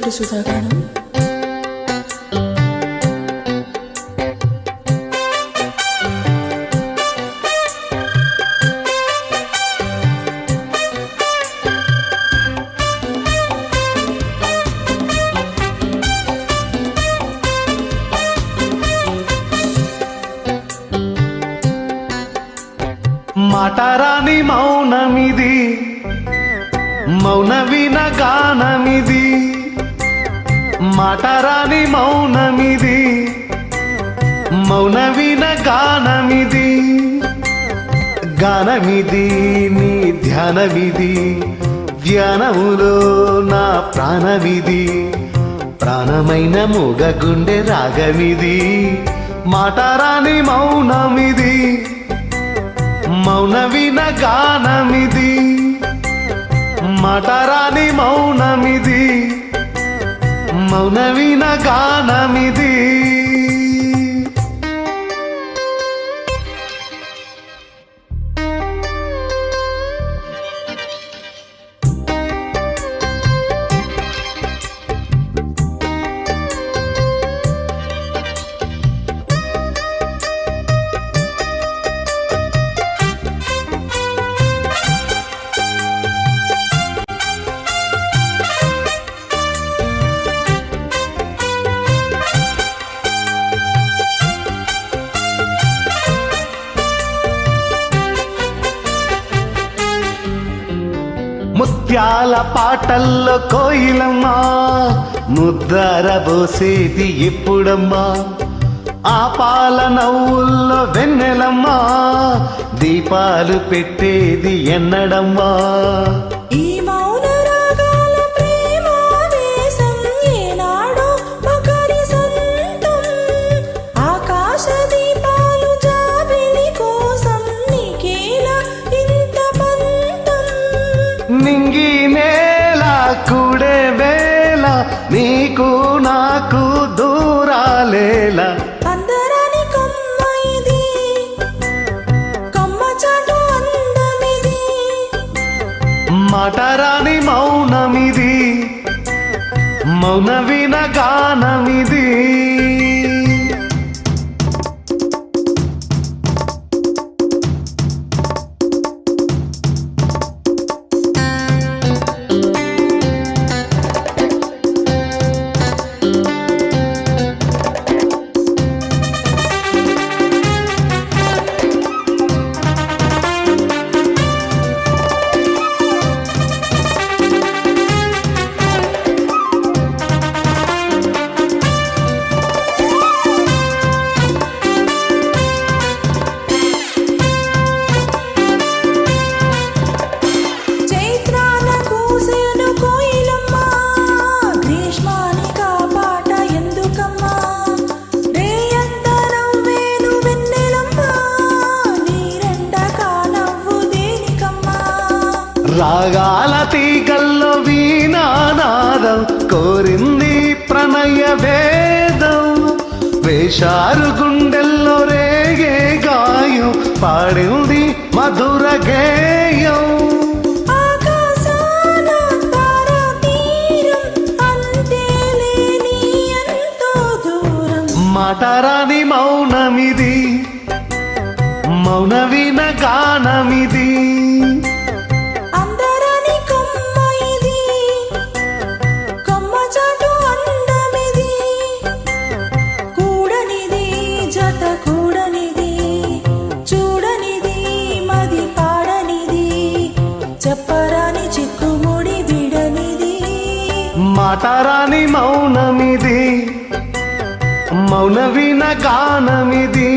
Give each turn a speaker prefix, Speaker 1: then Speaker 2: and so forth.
Speaker 1: శృతి సుధాగానం.
Speaker 2: మాటరాని మౌనమిది, మౌన విన గానమిది. మాటరాని మౌనమిది, మౌన విన గానమిది. గానమిది నీ ధ్యానమిది, ధ్యానములో నా ప్రాణమిది. ప్రాణమైన మూగ గుండె రాగమిది. మాటరాని మౌనమిది, మౌన విన గానమిది. మాటరాని మౌనమిది, మౌన విన గానమిది. ముత్యాల పాటల్లో కోయిలమ్మా, ముద్దర పోసేది ఎప్పుడమ్మా. ఆ పాల నవ్వుల్లో వెన్నెలమ్మా, దీపాలు పెట్టేది ఎన్నడమ్మా.
Speaker 1: ఈ మౌన రాగాల ప్రేమావేశం ఏనాడో ఒకరి సొంతం. ఆకాశ దీపాలు జాబిలి కోసం నీకేలా ఇంత పంతం.
Speaker 2: నింగి నేల కూడే వేళ, నీకు నాకు దూరాలేలా.
Speaker 1: అందరాని కొమ్మ ఇది, కొమ్మ చాటు అందమిది.
Speaker 2: మాటరాని మౌనమిది, మౌన విన గానమిది. రాగాల తీగల్లో వీణానాదం కోరింది ప్రణయ వేదం. వేషారు గుండెల్లో రేగే గాయం, పాడింది మధుర గేయం. మాటరాని మౌనమిది, మౌన విన గానమిది.
Speaker 1: చెప్పరాని చిక్కుముడి విడనిది.
Speaker 2: మాటరాని మౌనమిది, మౌన విన గానమిది.